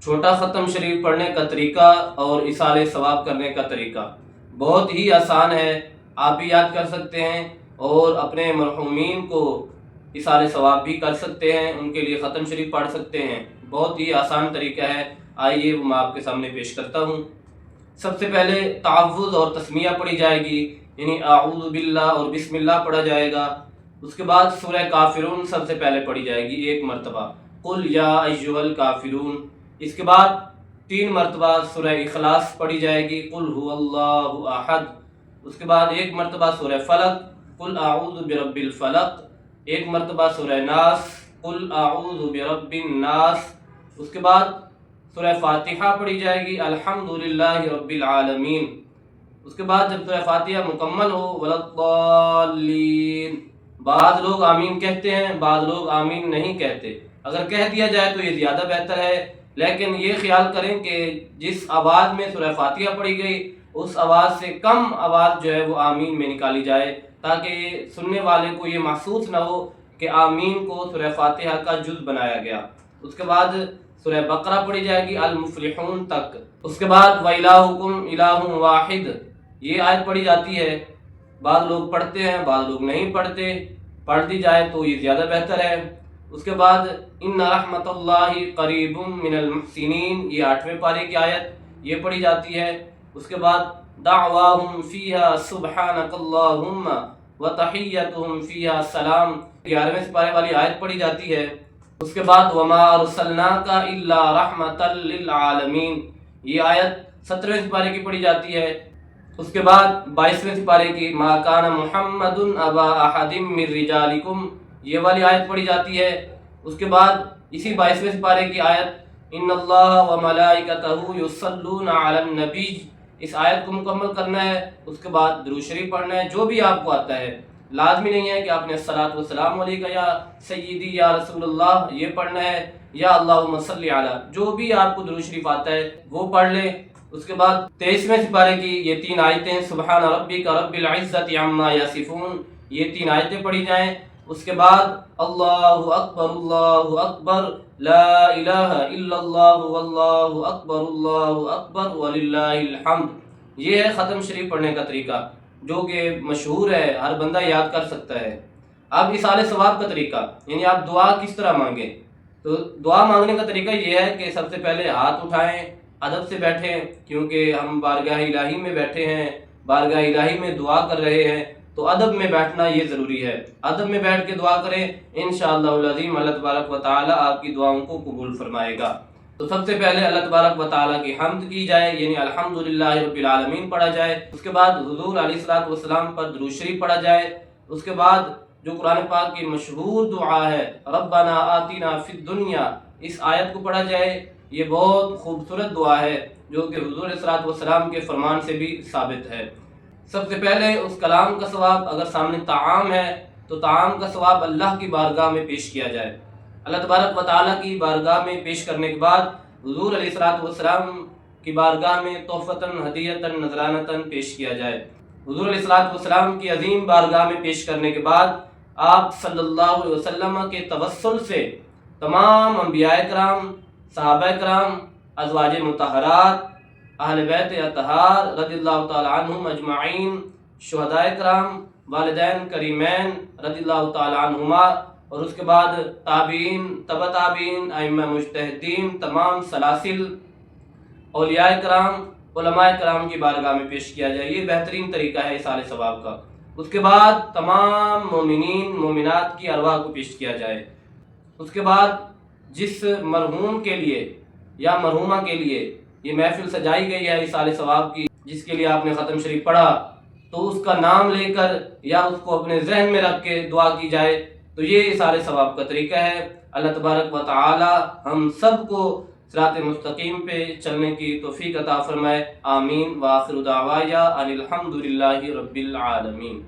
چھوٹا ختم شریف پڑھنے کا طریقہ اور ایصال ثواب کرنے کا طریقہ بہت ہی آسان ہے، آپ بھی یاد کر سکتے ہیں اور اپنے مرحومین کو ایصال ثواب بھی کر سکتے ہیں، ان کے لیے ختم شریف پڑھ سکتے ہیں۔ بہت ہی آسان طریقہ ہے، آئیے وہ میں آپ کے سامنے پیش کرتا ہوں۔ سب سے پہلے تعوذ اور تسمیہ پڑھی جائے گی، یعنی اعوذ باللہ اور بسم اللہ پڑھا جائے گا۔ اس کے بعد سورہ کافرون سب سے پہلے پڑھی جائے گی 1 مرتبہ، قل یا ایھا الکافرون۔ اس کے بعد 3 مرتبہ سورہ اخلاص پڑھی جائے گی، قل ھو اللہ احد۔ اس کے بعد 1 مرتبہ سورہ فلق، قل اعوذ برب الفلق۔ 1 مرتبہ سورہ ناس، قل اعوذ برب الناس۔ اس کے بعد سورہ فاتحہ پڑھی جائے گی، الحمدللہ رب العالمین۔ اس کے بعد جب سورہ فاتحہ مکمل ہو، ولضالین، بعض لوگ آمین کہتے ہیں، بعض لوگ آمین نہیں کہتے۔ اگر کہہ دیا جائے تو یہ زیادہ بہتر ہے، لیکن یہ خیال کریں کہ جس آواز میں سورہ فاتحہ پڑھی گئی اس آواز سے کم آواز جو ہے وہ آمین میں نکالی جائے، تاکہ سننے والے کو یہ محسوس نہ ہو کہ آمین کو سورہ فاتحہ کا جز بنایا گیا۔ اس کے بعد سورہ بقرہ پڑھی جائے گی المفلحون تک۔ اس کے بعد وَإِلَٰهُكُمْ إِلَٰهٌ وَاحِدٌ، یہ آیت پڑھی جاتی ہے، بعض لوگ پڑھتے ہیں بعض لوگ نہیں پڑھتے، پڑھ دی جائے تو یہ زیادہ بہتر ہے۔ اس کے بعد ان رحمت اللہ قریب من المحسنین، یہ 8ویں پارے کی آیت یہ پڑھی جاتی ہے۔ اس کے بعد دعواہم فیہا سبحانک اللہم وتحیتہم فیہا السلام، 11ویں سپارے والی آیت پڑھی جاتی ہے۔ اس کے بعد وما ارسلناک الا رحمتا للعالمین، یہ آیت 17ویں سپارے کی پڑھی جاتی ہے۔ اس کے بعد 22ویں سپارے کی ما کان محمد ابا احد من رجالکم، یہ والی آیت پڑھی جاتی ہے۔ اس کے بعد اسی 22ویں سپارے کی آیت ان اللہ وملائکتہ یصلون علی النبی، اس آیت کو مکمل کرنا ہے۔ اس کے بعد درود شریف پڑھنا ہے، جو بھی آپ کو آتا ہے، لازمی نہیں ہے کہ آپ نے الصلاۃ والسلام علیکہ یا سیدی یا رسول اللہ یہ پڑھنا ہے، یا اللہم صلی علی، جو بھی آپ کو درود شریف آتا ہے وہ پڑھ لیں۔ اس کے بعد 23ویں سپارے کی یہ 3 آیتیں سبحان ربک رب العزت عما یصفون، یہ 3 آیتیں پڑھی جائیں۔ اس کے بعد اللہ اکبر لا الہ الا اللہ واللہ اکبر وللہ الحمد، یہ ہے ختم شریف پڑھنے کا طریقہ جو کہ مشہور ہے، ہر بندہ یاد کر سکتا ہے۔ اب ایصال ثواب کا طریقہ، یعنی آپ دعا کس طرح مانگیں، تو دعا مانگنے کا طریقہ یہ ہے کہ سب سے پہلے ہاتھ اٹھائیں، ادب سے بیٹھیں، کیونکہ ہم بارگاہ الہی میں بیٹھے ہیں، بارگاہ الہی میں دعا کر رہے ہیں، تو ادب میں بیٹھنا یہ ضروری ہے۔ ادب میں بیٹھ کے دعا کریں، انشاءاللہ العظیم اللہ تبارک و تعالی آپ کی دعاؤں کو قبول فرمائے گا۔ تو سب سے پہلے اللہ تبارک و تعالیٰ کی حمد کی جائے، یعنی الحمدللہ رب العالمین پڑھا جائے۔ اس کے بعد حضور علیہ الصلوۃ والسلام پر درود شریف پڑھا جائے۔ اس کے بعد جو قرآن پاک کی مشہور دعا ہے ربنا آتنا فی الدنیا، اس آیت کو پڑھا جائے۔ یہ بہت خوبصورت دعا ہے جو کہ حضور علیہ الصلوۃ والسلام کے فرمان سے بھی ثابت ہے۔ سب سے پہلے اس کلام کا ثواب، اگر سامنے طعام ہے تو طعام کا ثواب اللہ کی بارگاہ میں پیش کیا جائے۔ اللہ تبارک و تعالیٰ کی بارگاہ میں پیش کرنے کے بعد حضور علیہ الصلوۃ والسلام کی بارگاہ میں تحفتاً ہدیتاً نذرانتاً پیش کیا جائے۔ حضور علیہ الصلوۃ والسلام کی عظیم بارگاہ میں پیش کرنے کے بعد آپ صلی اللہ علیہ وسلم کے توسل سے تمام انبیاء کرام، صحابہ کرام، ازواج مطہرات، اہل بیت اطہار رضی اللہ تعالی عنہم اجمعین، شہداء کرام، والدین کریمین رضی اللہ تعالی عنہما، اور اس کے بعد تابعین، تبع تابعین، ائمہ مجتہدین، تمام سلاسل، اولیاء کرام، علماء کرام کی بارگاہ میں پیش کیا جائے۔ یہ بہترین طریقہ ہے ایصال ثواب کا۔ اس کے بعد تمام مومنین مومنات کی ارواح کو پیش کیا جائے۔ اس کے بعد جس مرحوم کے لیے یا مرحومہ کے لیے یہ محفل سجائی گئی ہے ایصال ثواب کی، جس کے لیے آپ نے ختم شریف پڑھا، تو اس کا نام لے کر یا اس کو اپنے ذہن میں رکھ کے دعا کی جائے، تو یہ ایصال ثواب کا طریقہ ہے۔ اللہ تبارک و تعالی ہم سب کو صراط مستقیم پہ چلنے کی توفیق عطا فرمائے، آمین۔ وآخر دعوایا ان الحمد للہ رب العالمین۔